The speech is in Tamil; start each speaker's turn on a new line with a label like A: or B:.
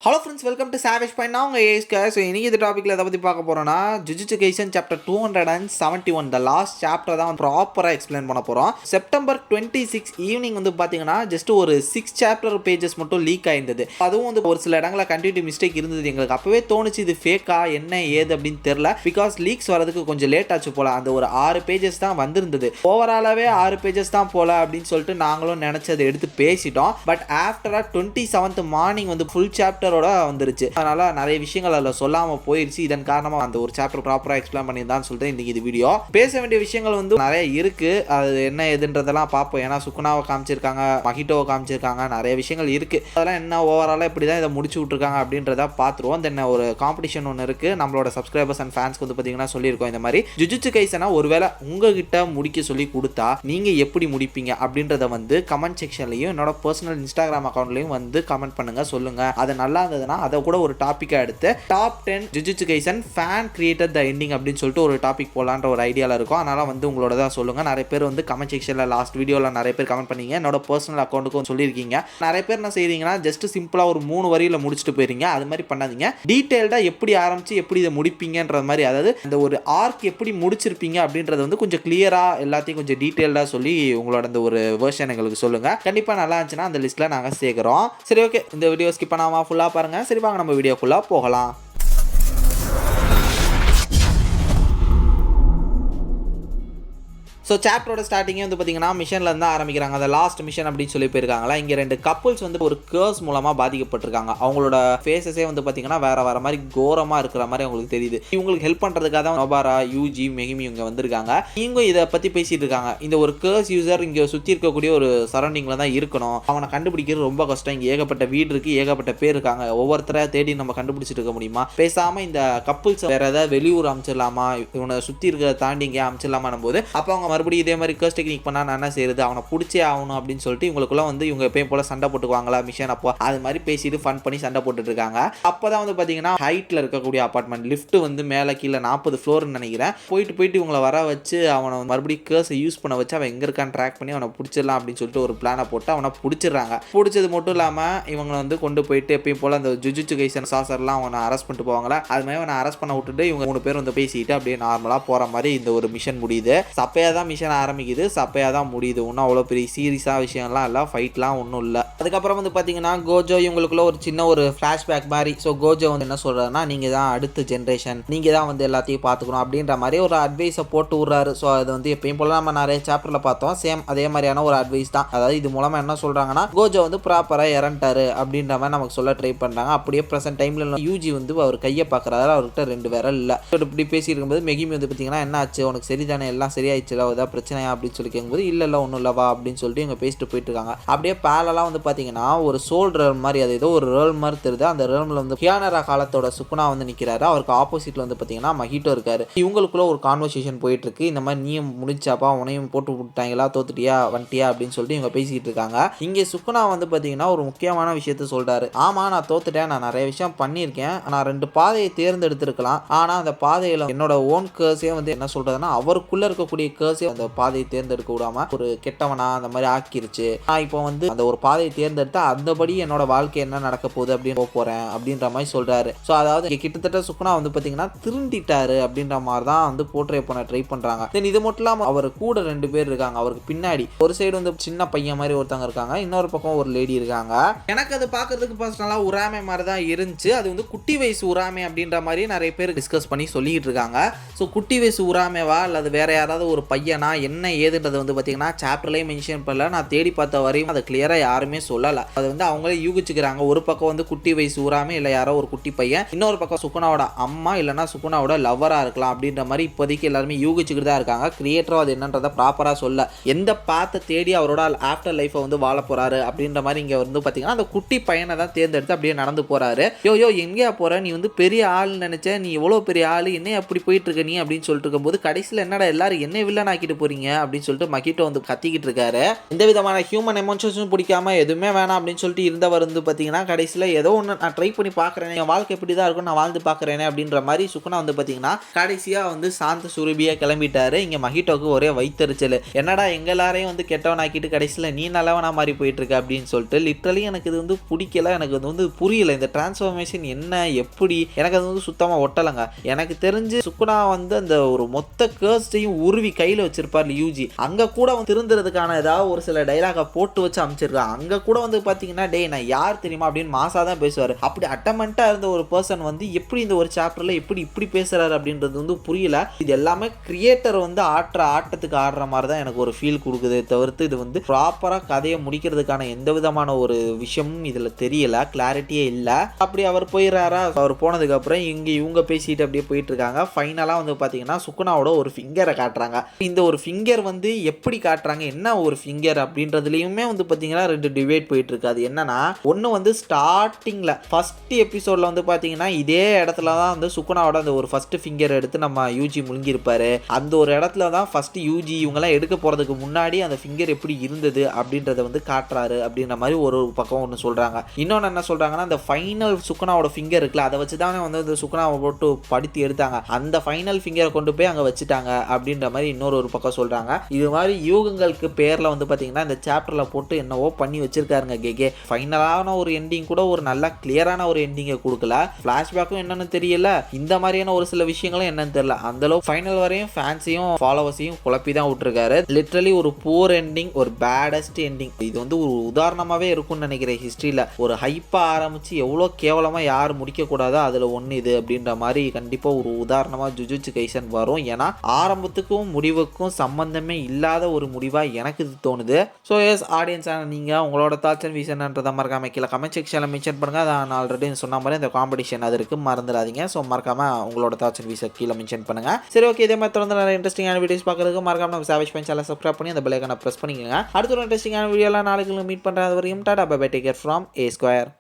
A: Hello friends, welcome to savage point. நான் உங்கள் ஏஸ்கா. ஸோ இன்றைக்கி இந்த டாப்பிக்கில் எதை பற்றி பார்க்க போகிறோன்னா, jujutsu kaizen chapter 271 the last chapter தான் ப்ராப்பராக எக்ஸ்பிளைன் பண்ண போகிறோம். செப்டம்பர் 26 ஈவினிங் வந்து பார்த்தீங்கன்னா ஜஸ்ட் ஒரு 6 சாப்டர் பேஜஸ் மட்டும் லீக் ஆயிருந்தது. அதுவும் வந்து ஒரு சில இடங்களில் கண்டினியூட்டி மிஸ்டேக் இருந்தது. எங்களுக்கு அப்போவே தோணுச்சு இது ஃபேக்கா என்ன ஏது அப்படின்னு தெரில. பிகாஸ் லீக்ஸ் வரதுக்கு கொஞ்சம் லேட் ஆச்சு போல். அந்த ஒரு 6 பேஜஸ் தான் வந்திருந்தது. ஓவராலாகவே 6 பேஜஸ் தான் போல் அப்படின்னு சொல்லிட்டு நாங்களும் நினச்சி அதை எடுத்து பேசிட்டோம். பட் ஆஃப்டராக 27th மார்னிங் வந்து ஃபுல் சாப்டர் வந்துருச்சு. அதனால நிறைய விஷயங்கள் அதில் சொல்லாமல் போயிடுச்சு. இதன் காரணமாக அந்த ஒரு சாப்டர் ப்ராப்பராக எக்ஸ்பிளைன் பண்ணியிருந்தான்னு சொல்லிட்டு இன்னைக்கு இது வீடியோ. பேச வேண்டிய விஷயங்கள் வந்து நிறைய இருக்கு. அது என்ன எதுன்றதெல்லாம் பார்ப்போம். ஏன்னா சுக்குனாவை காமிச்சிருக்காங்க, மஹிட்டோவை காமிச்சிருக்காங்க, நிறைய விஷயங்கள் இருக்கு. அதெல்லாம் என்ன ஓவராலாக இப்படி தான் இதை முடிச்சு விட்டுருக்காங்க அப்படின்றத பார்த்துருவோம். தென் ஒரு காம்படிஷன் ஒன்று இருக்கு. நம்மளோட சப்ஸ்கிரைபர்ஸ் அண்ட் ஃபேன்ஸ்க்கு வந்து பார்த்தீங்கன்னா சொல்லியிருக்கோம் இந்த மாதிரி ஜுஜுட்சு கைசனை ஒருவேளை உங்ககிட்ட முடிக்க சொல்லி கொடுத்தா நீங்க எப்படி முடிப்பீங்க அப்படின்றத வந்து கமெண்ட் செக்ஷன்லையும் என்னோட பர்சனல் இன்ஸ்டாகிராம் அக்கௌண்ட்லையும் வந்து கமெண்ட் பண்ணுங்க, சொல்லுங்க. அதை நல்லா இருந்ததுன்னா அதை கூட ஒரு டாப்பிக்காக எடுத்து top 10 jujutsu kaizen fan created த எண்டிங் அப்படின்னு சொல்லிட்டு ஒரு டாபிக் போடலான்ற ஒரு ஐடியாவில் இருக்கும். அதனால வந்து உங்களோட தான் சொல்லுங்க. நிறைய பேர் வந்து கமெண்ட் செக்ஷனில் லாஸ்ட் வீடியோவில் நிறைய பேர் கமெண்ட் பண்ணீங்க. என்னோட பர்சனல் அக்கௌண்ட்டுக்கும் சொல்லியிருக்கீங்க. நிறைய பேர் என்ன செய்றீங்கன்னா ஜஸ்ட் சிம்பிளாக ஒரு 3 வரியில் முடிச்சுட்டு போயிருங்க. அது மாதிரி பண்ணாதீங்க. டீட்டெயில்டாக எப்படி ஆரம்பிச்சு எப்படி இதை முடிப்பீங்கன்ற மாதிரி, அதாவது இந்த ஒரு ஆர்க் எப்படி முடிச்சிருப்பீங்க அப்படின்றத வந்து கொஞ்சம் கிளியராக எல்லாத்தையும் கொஞ்சம் டீட்டெயில்டாக சொல்லி உங்களோட அந்த ஒரு வெர்ஷன் எங்களுக்கு சொல்லுங்க. கண்டிப்பாக நல்லா இருந்துச்சுன்னா அந்த லிஸ்ட்டில் நாங்கள் சேர்க்குறோம். சரி, ஓகே. இந்த வீடியோ ஸ்கிப் பண்ணாமல் ஃபுல்லாக பாருங்க. சரி, வாங்க நம்ம வீடியோக்குள்ள போகலாம். ஸோ சாப்டரோட ஸ்டார்டிங்கே வந்து பார்த்தீங்கன்னா மிஷன்லேருந்து தான் ஆரம்பிக்கிறாங்க. அந்த லாஸ்ட் மிஷன் அப்படின்னு சொல்லி போயிருக்காங்களா. இங்கே 2 கப்புள்ஸ் வந்து ஒரு கேர்ஸ் மூலமாக பாதிக்கப்பட்டிருக்காங்க. அவங்களோட ஃபேஸஸே வந்து பார்த்தீங்கன்னா வேற மாதிரி கோரமாக இருக்கிற மாதிரி அவங்களுக்கு தெரியுது. இவங்களுக்கு ஹெல்ப் பண்ணுறதுக்காக தான் நோபாரா, யூஜி, மெகிமி இவங்க வந்திருக்காங்க. இவங்க இதை பற்றி பேசிட்டு இருக்காங்க. இந்த ஒரு கேர்ஸ் யூசர் இங்கே சுற்றி இருக்கக்கூடிய ஒரு சரௌண்டிங்கில் தான் இருக்கணும். அவனை கண்டுபிடிக்கிறது ரொம்ப கஷ்டம். இங்கே ஏகப்பட்ட வீடு இருக்குது, ஏகப்பட்ட பேர் இருக்காங்க. ஒவ்வொருத்தரை தேடி நம்ம கண்டுபிடிச்சிட்டு இருக்க முடியுமா? பேசாமல் இந்த கப்புள்ஸ் வேறு ஏதாவது வெளியூர் அமைச்சிடலாமா, இவனை சுற்றி இருக்கிறத தாண்டி இங்கே அமைச்சிடலாமான் போது அப்போ அவங்க மறுபடியும் இதே மாதிரி கேர்ஸ் டெக்னிக் பண்ணா நான் என்ன செய்யறது, அவனை பிடிச்சே ஆகணும் அப்படின்னு சொல்லிட்டு இவங்களுக்குள்ள வந்து இவங்க எப்பயும் போல சண்டை போட்டுக்குவாங்களா மிஷன் அப்போ அது மாதிரி பேசிட்டு ஃபன் பண்ணி சண்டை போட்டுட்டு இருக்காங்க. அப்பதான் வந்து பாத்தீங்கன்னா ஹைட்ல இருக்கக்கூடிய அபார்ட்மெண்ட் லிஃப்ட் வந்து மேலே கீழே 40 ஃப்ளோர்னு நினைக்கிறேன். போயிட்டு இவங்களை வர வச்சு அவனை மறுபடியும் கேர்ஸை யூஸ் பண்ண வச்சு அவன் எங்க இருக்கான்னு ட்ராக் பண்ணி அவனை பிடிச்சிடலாம் அப்படின்னு சொல்லிட்டு ஒரு பிளானை போட்டு அவனை பிடிச்சிடுறாங்க. பிடிச்சது மட்டும் இல்லாம இவங்க வந்து கொண்டு போயிட்டு எப்பயும் போல அந்த ஜுஜுட்சு கைசன் சாசர்லாம் அவனை அரெஸ்ட் பண்ணிட்டு போவாங்களா. அது மாதிரி அவனை அரெஸ்ட் பண்ண விட்டுட்டு இவங்க 3 பேர் வந்து பேசிட்டு அப்படியே நார்மலா போற மாதிரி இந்த ஒரு மிஷன் முடியுது. சப்பையா தான் மிஷன் ஆரம்பிக்குது, சப்பையாக தான் முடியுது. ஒன்றும் அவ்வளோ பெரிய சீரியஸாக விஷயம்லாம் இல்லை, ஃபைட்லாம் ஒன்றும் இல்லை. அதுக்கப்புறம் வந்து பார்த்தீங்கன்னா கோஜோ இவங்களுக்குள்ள ஒரு சின்ன ஒரு ஃப்ளாஷ்பேக் மாதிரி. ஸோ கோஜோ வந்து என்ன சொல்கிறாருன்னா, நீங்கள் தான் அடுத்த ஜென்ரேஷன், நீங்கள் தான் வந்து எல்லாத்தையும் பார்த்துக்கணும் அப்படின்ற மாதிரி ஒரு அட்வைஸை போட்டு விட்றாரு. ஸோ அது வந்து எப்பயும் போல நம்ம நிறைய சாப்டரில் பார்த்தோம். சேம் அதே மாதிரியான ஒரு அட்வைஸ் தான். அதாவது இது மூலமாக என்ன சொல்கிறாங்கன்னா, கோஜோ வந்து ப்ராப்பராக இறந்துட்டாரு அப்படின்ற மாதிரி நமக்கு சொல்ல ட்ரை பண்ணுறாங்க. அப்படியே ப்ரெசென்ட் டைமில் யூஜி வந்து அவர் கையை பார்க்குறாரு, அவர்கிட்ட 2 விரல் இல்லை. இப்படி பேசியிருக்கும்போது மெகிமி வந்து பார்த்தீங்கன்னா என்ன ஆச்சு, உனக்கு சரிதானே, எல்லாம் சரியாயிடுச்சு, ஏதாவது பிரச்சனையா அப்படின்னு சொல்லி கேட்கும்போது இல்லை ஒன்றும் இல்லவா அப்படின்னு சொல்லிட்டு இவங்க பேசிட்டு போயிட்டு இருக்காங்க. அப்படியே பேலெல்லாம் வந்து பார்த்தீங்கன்னா ஒரு சோல் ரேல் மாதிரி, அது ஏதோ ஒரு ரேல் மாதிரி தெரியுது. அந்த ரேல்மில் வந்து ஹியானரா காலத்தோட சுக்குனா வந்து நிற்கிறாரு. அவருக்கு ஆப்போசிட்ல வந்து பார்த்தீங்கன்னா மஹிட்டோ இருக்காரு. இவங்களுக்குள்ள ஒரு கான்வர்சேஷன் போயிட்டு இருக்கு. இந்த மாதிரி நீயும் முடிச்சாப்பா, உனையும் போட்டு விட்டாங்களா, தோத்துட்டியா வந்துட்டியா அப்படின்னு சொல்லிட்டு இவங்க பேசிக்கிட்டு இருக்காங்க. இங்கே சுக்குனா வந்து பார்த்தீங்கன்னா ஒரு முக்கியமான விஷயத்த சொல்றாரு. ஆமா, நான் தோத்துட்டேன், நான் நிறைய விஷயம் பண்ணியிருக்கேன், நான் 2 பாதையை தேர்ந்தெடுத்திருக்கலாம். ஆனால் அந்த பாதையில் என்னோட ஓன் கேர்ஸே வந்து என்ன சொல்றதுன்னா அவருக்குள்ள இருக்கக்கூடிய கேர்ஸே அந்த பாதையை தேர்ந்தெடுக்க விடாம ஒரு கெட்டவனா அந்த மாதிரி ஆக்கிருச்சு. நான் இப்போ வந்து அந்த ஒரு பாதையை தேர்ந்தெடுத்தா அந்தபடி என்னோட வாழ்க்கை என்ன நடக்க போகுது அப்படின்னு போறேன் அப்படின்ற மாதிரி சொல்றாரு. ஸோ அதாவது கிட்டத்தட்ட சுக்குனா வந்து பார்த்தீங்கன்னா திருந்திட்டாரு அப்படின்ற மாதிரி தான் வந்து போர்ட்ரே பண்ண ட்ரை பண்றாங்க. தென் இது மட்டும் இல்லாமல் அவர் கூட 2 பேர் இருக்காங்க. அவருக்கு பின்னாடி ஒரு சைடு வந்து சின்ன பையன் மாதிரி ஒருத்தவங்க இருக்காங்க, இன்னொரு பக்கம் ஒரு லேடி இருக்காங்க. எனக்கு அது பார்க்கறதுக்கு பர்சனலாக உராமை மாதிரி தான் இருந்துச்சு. அது வந்து குட்டி வயசு உராமை அப்படின்ற மாதிரி நிறைய பேர் டிஸ்கஸ் பண்ணி சொல்லிட்டு இருக்காங்க. ஸோ குட்டி வயசு உராமைவா அல்லது வேற யாராவது ஒரு பையனா என்ன ஏதுன்றது வந்து பார்த்தீங்கன்னா சாப்டர்லேயே மென்ஷன் பண்ணல. நான் தேடி பார்த்த வரையும் அதை கிளியராக யாருமே சொல்லலை. அது வந்து அவங்களே யூகிச்சுக்கிறாங்க. ஒரு பக்கம் வந்து குட்டி வயசு ஊராமே, இல்லை யாரோ ஒரு குட்டி பையன், இன்னொரு பக்கம் சுக்குனாவோட அம்மா இல்லைனா சுக்குனாவோட லவ்வராக இருக்கலாம் அப்படின்ற மாதிரி இப்போதைக்கு எல்லாருமே யூகிச்சுக்கிட்டு தான் இருக்காங்க. கிரியேட்டரும் அது என்னன்றதை ப்ராப்பராக சொல்ல, எந்த பாத்தை தேடி அவரோட ஆஃப்டர் லைஃப்பை வந்து வாழ போறாரு அப்படின்ற மாதிரி இங்கே வந்து பார்த்தீங்கன்னா அந்த குட்டி பையனை தான் தேர்ந்தெடுத்து அப்படியே நடந்து போறாரு. யோ எங்கேயா போற, நீ வந்து பெரிய ஆள் நினைச்ச, நீ எவ்வளோ பெரிய ஆள், என்ன அப்படி போயிட்டு இருக்க நீ அப்படின்னு சொல்லிட்டு இருக்கும்போது கடைசியில் என்னடா எல்லாரும் என்ன வில்லனா ஆக்கிட்டு போறீங்க அப்படின்னு சொல்லிட்டு மகிட்டோ வந்து கத்திக்கிட்டு இருக்காரு. எந்த விதமான ஹியூமன் எமோஷன்ஸும் பிடிக்காம எதுவுமே வேணாம் அப்படின்னு சொல்லிட்டு இருந்தவர் வந்து பார்த்தீங்கன்னா கடைசியில் ஏதோ ஒன்று நான் ட்ரை பண்ணி பார்க்குறேன், என் வாழ்க்கை எப்படி தான் இருக்கும், நான் வாழ்ந்து பார்க்குறேனே அப்படின்ற மாதிரி சுகுணா வந்து பார்த்தீங்கன்னா கடைசியாக வந்து சாந்த சுரபியாக கிளம்பிட்டாரு. இங்கே மகிட்டோக்கு ஒரே வைத்தறிச்சல், என்னடா எங்க எல்லாரையும் வந்து கெட்டவன் ஆக்கிட்டு கடைசியில் நீ நல்லவனா மாதிரி போயிட்டு இருக்க அப்படின்னு சொல்லிட்டு லிட்ரலி எனக்கு இது வந்து பிடிக்கல, எனக்கு இது வந்து புரியல, இந்த டிரான்ஸ்ஃபர்மேஷன் என்ன எப்படி எனக்கு அது வந்து சுத்தமாக ஒட்டலைங்க. எனக்கு தெரிஞ்சு சுகுணா வந்து அந்த ஒரு மொத்த கேர்ஸ்டையும் உருவி கையில் வச்சிருப்பார் யூஜி, அங்கே கூட வந்து திருந்துறதுக்கான ஏதாவது ஒரு சில டைலாகை போட்டு வச்சு அமைச்சிருக்காங்க. அங்கே கூட வந்து பார்த்தீங்கன்னா டே நான் யார் தெரியுமா அப்படின்னு மாசா தான் பேசுவார். அப்படி அட்டமெண்ட்டாக இருந்த ஒரு பர்சன் வந்து எப்படி இந்த ஒரு சாப்டரில் இப்படி பேசுகிறாரு அப்படின்றது வந்து புரியல. இது எல்லாமே கிரியேட்டர் வந்து ஆட்டத்துக்கு ஆடுற மாதிரி தான் எனக்கு ஒரு ஃபீல் கொடுக்குதே தவிர்த்து இது வந்து ப்ராப்பராக கதையை முடிக்கிறதுக்கான எந்த விதமான ஒரு விஷயமும் இதில் தெரியல, கிளாரிட்டியே இல்லை. அப்படி அவர் போயிடுறாரா, அவர் போனதுக்கப்புறம் இவங்க பேசிட்டு அப்படியே போயிட்டு இருக்காங்க. ஃபைனலாக வந்து பார்த்தீங்கன்னா சுகுணாவோட ஒரு ஃபிங்கரை காட்டுறாங்க. இந்த ஒரு ஃபிங்கர் வந்து எப்படி காட்டுறாங்க, என்ன ஒரு ஃபிங்கர் அப்படின்றதுலையுமே வந்து பார்த்தீங்கன்னா 2 டிபேட் போயிட்டு இருக்கு. அது என்னன்னா, ஒன்று வந்து ஸ்டார்டிங்கில் ஃபர்ஸ்ட் எபிசோடில் வந்து பார்த்தீங்கன்னா இதே இடத்துல தான் வந்து சுகுணாவோட அந்த ஒரு ஃபர்ஸ்ட் ஃபிங்கர் எடுத்து நம்ம யூஜி முழுங்கியிருப்பாரு. அந்த ஒரு இடத்துல தான் ஃபர்ஸ்ட் யூஜி இவங்கெல்லாம் எடுக்க போகிறதுக்கு முன்னாடி அந்த ஃபிங்கர் எப்படி இருந்தது அப்படின்றத வந்து காட்டுறாரு அப்படின்ற மாதிரி ஒரு பக்கம் ஒன்று சொல்கிறாங்க. இன்னொன்று என்ன சொல்கிறாங்கன்னா, அந்த ஃபைனல் சுகுணாவோட ஃபிங்கர் இருக்குல்ல, அதை வச்சு தானே வந்து அந்த சுகுணாவை போட்டு படுத்தி எடுத்தாங்க, அந்த ஃபைனல் ஃபிங்கரை கொண்டு போய் அங்கே வச்சுட்டாங்க அப்படின்ற மாதிரி இன்னொரு பக்கம் சொல்கிறாங்க. இது மாதிரி யூகங்களுக்கு பேரில் வந்து பார்த்தீங்கன்னா இந்த சாப்டரில் போட்டு என்னவோ பண்ணி வச்சிருக்காருங்க கேகே. ஃபைனலான ஒரு எண்டிங் கூட ஒரு நல்ல கிளியரான ஒரு எண்டிங்கை கொடுக்கல. ஃப்ளாஷ்பேக்கும் என்னன்னு தெரியல, இந்த மாதிரியான ஒரு சில விஷயங்களும் என்னன்னு தெரியல. அந்தளவுக்கு ஃபைனல் வரையும் ஃபேன்ஸையும் ஃபாலோவர்ஸையும் குழப்பி தான் விட்டுருக்காரு. லிட்ரலி ஒரு புவர் எண்டிங், ஒரு பேடஸ்ட் எண்டிங். இது வந்து ஒரு உதாரணமாகவே இருக்கும்னு நினைக்கிறேன் ஹிஸ்ட்ரியில். ஒரு ஹைப்பாக ஆரம்பித்து எவ்வளோ கேவலமாக யார் முடிக்கக்கூடாதோ அதில் ஒன்று இது அப்படின்ற மாதிரி கண்டிப்பாக ஒரு உதாரணமாக ஜுஜுட்சு கைசன் வரும். ஏன்னா ஆரம்பத்துக்கும் முடிவுக்கும் சம்பந்தமே இல்லாத ஒரு முடிவாக எனக்கு இது தோணுது. ஸோ எஸ் ஆடியன்ஸான நீங்கள் உங்களோட தாட்ஸ் அண்ட் விஷன்ன்றதை மறக்காமல் கீழே கமெண்ட் செக்ஷனில் மென்ஷன் பண்ணுங்கள். அதை நான் ஆல்ரெடி சொன்ன மாதிரி இந்த காம்படிஷன் அது இருக்குது, மறந்துடாதீங்க. ஸோ மறக்காமல் உங்களோட தாட்ஸ் அண்ட் விஷன் கீழே மென்ஷன் பண்ணுங்கள். சரி ஓகே, இதே மாதிரி தொடர்ந்து நிறைய இன்ட்ரெஸ்டிங்கான வீடியோஸ் பார்க்குறதுக்கு மறக்காம நம்ம சாவேஜ் பைன் சேனலை சப்ஸ்கிரைப் பண்ணி அந்த பெல் ஐகானை ப்ரெஸ் பண்ணிக்கோங்க. அடுத்த ஒரு இன்ட்ரெஸ்டிங்கான வீடியோலாம் நாளைக்கு மீட் பண்ணுறது வரையும் tata bye bye, take care from A Square.